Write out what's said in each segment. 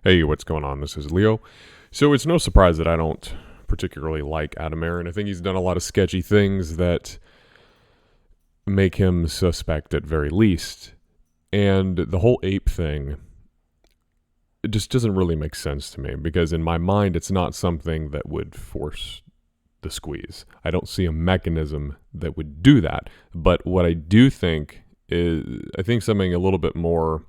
Hey, what's going on? This is Leo. So it's no surprise that I don't particularly like Adam Aron. I think he's done a lot of sketchy things that make him suspect at very least. And the whole ape thing, it just doesn't really make sense to me because in my mind, it's not something that would force the squeeze. I don't see a mechanism that would do that. But what I do think is, I think something a little bit more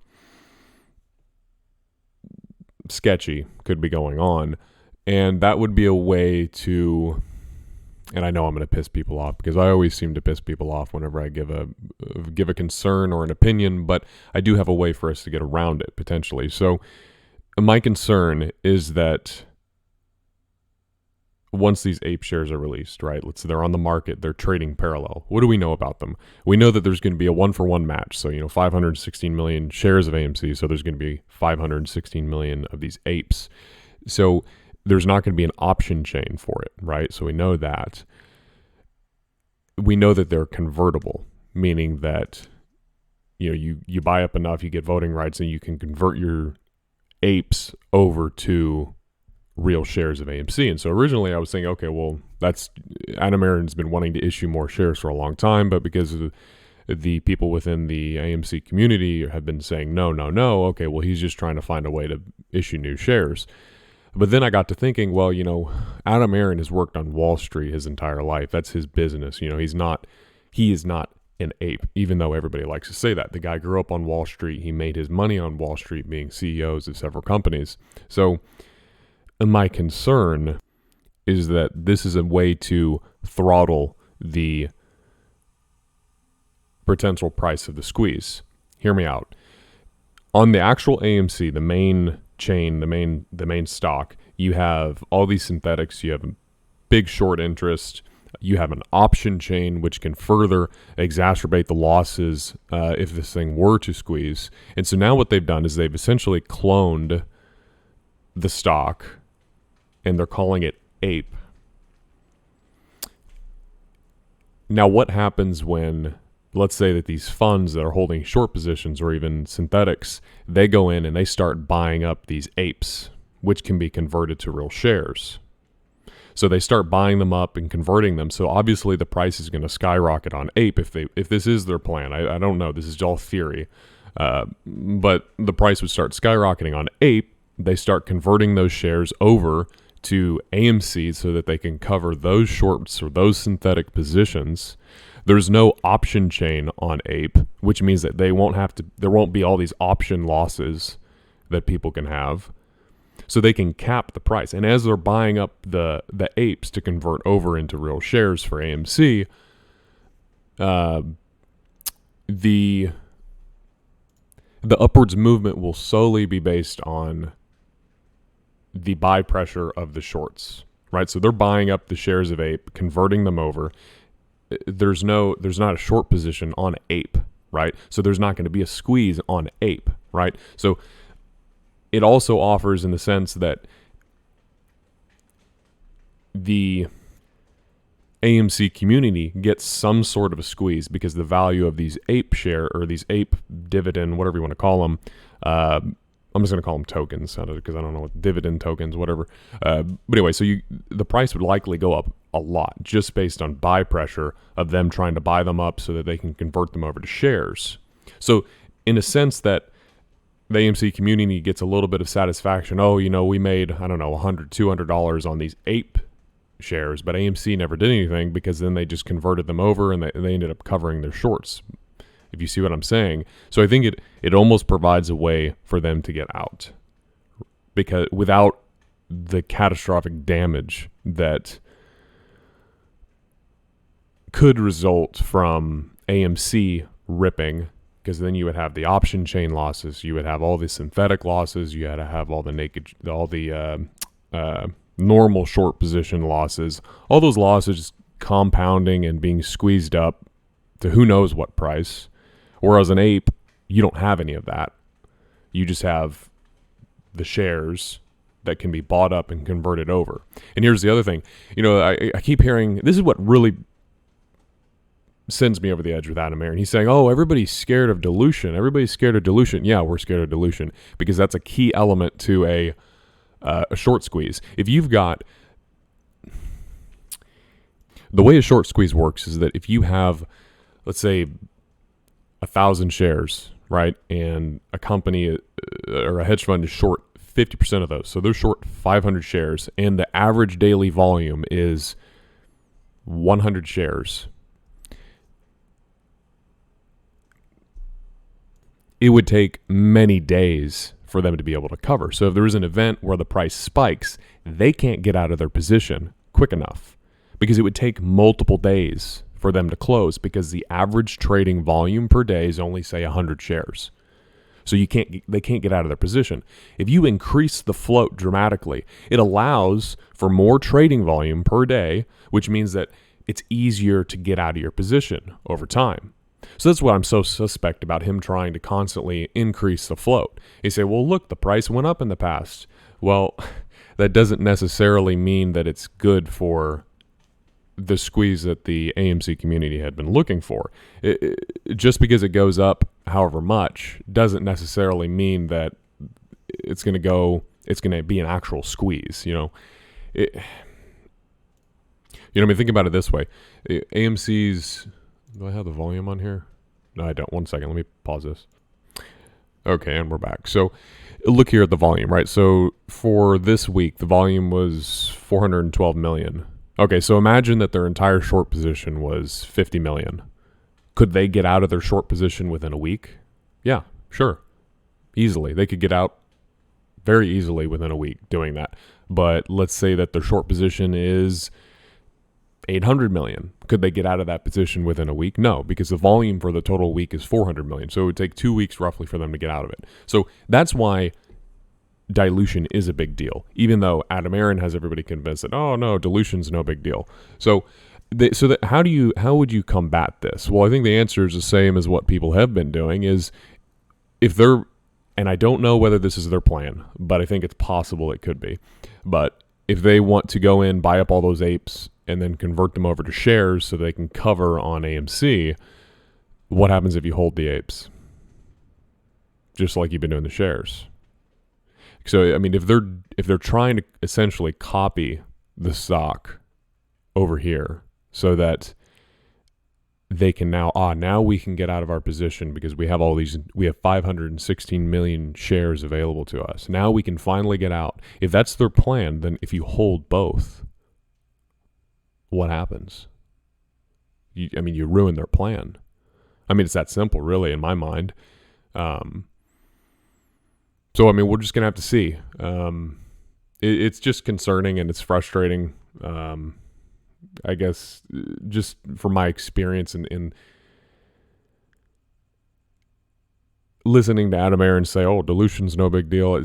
sketchy could be going on, and that would be a way to, and I know I'm going to piss people off because I always seem to piss people off whenever I give a concern or an opinion, but I do have a way for us to get around it potentially. So my concern is that once these ape shares are released, right? Let's say they're on the market, they're trading parallel. What do we know about them? We know that there's going to be a 1-for-1 match. So, 516 million shares of AMC. So there's going to be 516 million of these apes. So there's not going to be an option chain for it, right? So we know that. We know that they're convertible, meaning that, you buy up enough, you get voting rights, and you can convert your apes over to real shares of AMC. And so originally I was thinking, okay, well, that's Adam Aron's been wanting to issue more shares for a long time, but because of the people within the AMC community have been saying no, okay, well, he's just trying to find a way to issue new shares. But then I got to thinking, well, Adam Aron has worked on Wall Street his entire life. That's his business. He is not an ape, even though everybody likes to say that. The guy grew up on Wall Street. He made his money on Wall Street being CEOs of several companies. So my concern is that this is a way to throttle the potential price of the squeeze. Hear me out. On the actual AMC, the main chain, the main stock, you have all these synthetics. You have a big short interest. You have an option chain, which can further exacerbate the losses if this thing were to squeeze. And so now what they've done is they've essentially cloned the stock, and they're calling it APE. Now, what happens when, let's say that these funds that are holding short positions or even synthetics, they go in and they start buying up these apes, which can be converted to real shares. So they start buying them up and converting them. So obviously the price is going to skyrocket on APE if this is their plan. I don't know. This is all theory. But the price would start skyrocketing on APE. They start converting those shares over to AMC so that they can cover those shorts or those synthetic positions. There's no option chain on APE, which means that there won't be all these option losses that people can have. So they can cap the price. And as they're buying up the apes to convert over into real shares for AMC, the upwards movement will solely be based on the buy pressure of the shorts, right? So they're buying up the shares of APE, converting them over. There's not a short position on APE, right? So there's not going to be a squeeze on APE, right? So it also offers in the sense that the AMC community gets some sort of a squeeze because the value of these APE share or these APE dividend, whatever you want to call them, I'm just going to call them tokens because I don't know what dividend tokens, whatever. But anyway, so the price would likely go up a lot just based on buy pressure of them trying to buy them up so that they can convert them over to shares. So in a sense that the AMC community gets a little bit of satisfaction. Oh, we made, I don't know, $100, $200 on these APE shares, but AMC never did anything because then they just converted them over and they ended up covering their shorts, if you see what I'm saying. So I think it almost provides a way for them to get out because without the catastrophic damage that could result from AMC ripping, because then you would have the option chain losses, you would have all the synthetic losses, you had to have all the normal short position losses, all those losses compounding and being squeezed up to who knows what price. Whereas an APE, you don't have any of that. You just have the shares that can be bought up and converted over. And here's the other thing. I keep hearing, this is what really sends me over the edge with Adam Aron. He's saying, oh, everybody's scared of dilution. Everybody's scared of dilution. Yeah, we're scared of dilution because that's a key element to a short squeeze. If you've got... The way a short squeeze works is that if you have, let's say, 1,000 shares, right, and a company or a hedge fund is short 50% of those, so they're short 500 shares, and the average daily volume is 100 shares, it would take many days for them to be able to cover. So if there is an event where the price spikes, they can't get out of their position quick enough because it would take multiple days for them to close because the average trading volume per day is only, say, 100 shares. So they can't get out of their position. If you increase the float dramatically, it allows for more trading volume per day, which means that it's easier to get out of your position over time. So that's what I'm so suspect about him trying to constantly increase the float. He say, well, look, the price went up in the past. Well, that doesn't necessarily mean that it's good for the squeeze that the AMC community had been looking for. Just because it goes up however much doesn't necessarily mean that it's going to be an actual squeeze. I mean, think about it this way. AMC's, do I have the volume on here? No, I don't. 1 second. Let me pause this. Okay, and we're back. So look here at the volume, right? So for this week, the volume was 412 million. Okay, so imagine that their entire short position was 50 million. Could they get out of their short position within a week? Yeah, sure. Easily. They could get out very easily within a week doing that. But let's say that their short position is 800 million. Could they get out of that position within a week? No, because the volume for the total week is 400 million. So it would take 2 weeks roughly for them to get out of it. So that's why dilution is a big deal, even though Adam Aron has everybody convinced that, oh no, dilution's no big deal. So how would you combat this? Well, I think the answer is the same as what people have been doing is and I don't know whether this is their plan, but I think it's possible it could be. But if they want to go in, buy up all those apes and then convert them over to shares so they can cover on AMC, what happens if you hold the apes? Just like you've been doing the shares. So, I mean, if they're trying to essentially copy the stock over here so that they can now we can get out of our position because we have 516 million shares available to us. Now we can finally get out. If that's their plan, then if you hold both, what happens? You ruin their plan. I mean, it's that simple, really, in my mind. So, I mean, we're just going to have to see. It's just concerning and it's frustrating. I guess just from my experience in listening to Adam Aron say, oh, dilution's no big deal.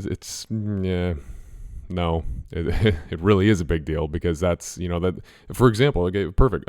No, it really is a big deal because that's, that, for example, okay, perfect.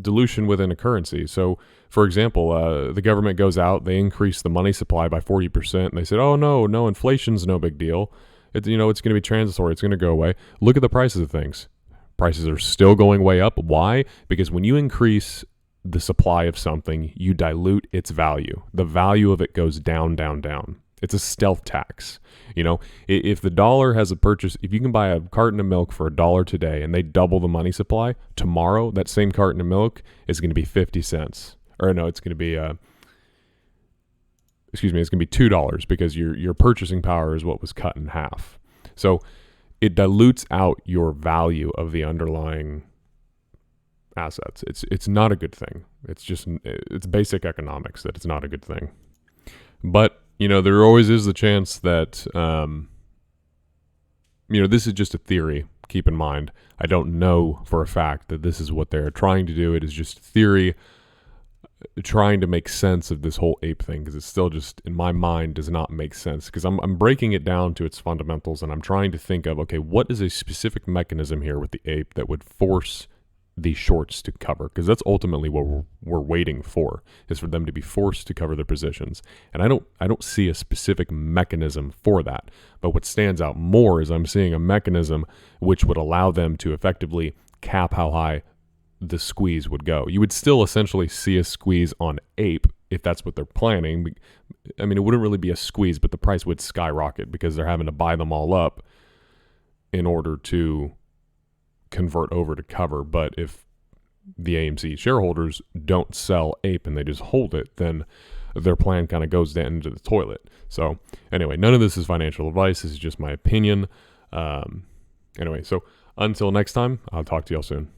Dilution within a currency. So, for example, the government goes out, they increase the money supply by 40%, and they said, oh, no, inflation's no big deal. It's going to be transitory. It's going to go away. Look at the prices of things. Prices are still going way up. Why? Because when you increase the supply of something, you dilute its value. The value of it goes down, down, down. It's a stealth tax. If the dollar has if you can buy a carton of milk for $1 today and they double the money supply, tomorrow that same carton of milk is going to be 50 cents. Or no, it's going to be it's going to be $2 because your purchasing power is what was cut in half. So it dilutes out your value of the underlying assets. It's not a good thing. It's basic economics that it's not a good thing. But there always is the chance that, this is just a theory. Keep in mind, I don't know for a fact that this is what they're trying to do. It is just theory, trying to make sense of this whole ape thing, because it still just, in my mind, does not make sense. Because I'm breaking it down to its fundamentals, and I'm trying to think of, okay, what is a specific mechanism here with the ape that would force these shorts to cover? Because that's ultimately what we're waiting for, is for them to be forced to cover their positions. And I don't see a specific mechanism for that. But what stands out more is I'm seeing a mechanism which would allow them to effectively cap how high the squeeze would go. You would still essentially see a squeeze on APE if that's what they're planning. I mean, it wouldn't really be a squeeze, but the price would skyrocket because they're having to buy them all up in order to convert over to cover. But if the AMC shareholders don't sell APE and they just hold it, then their plan kind of goes down into the toilet. So anyway, none of this is financial advice. This is just my opinion. Anyway, so until next time, I'll talk to y'all soon.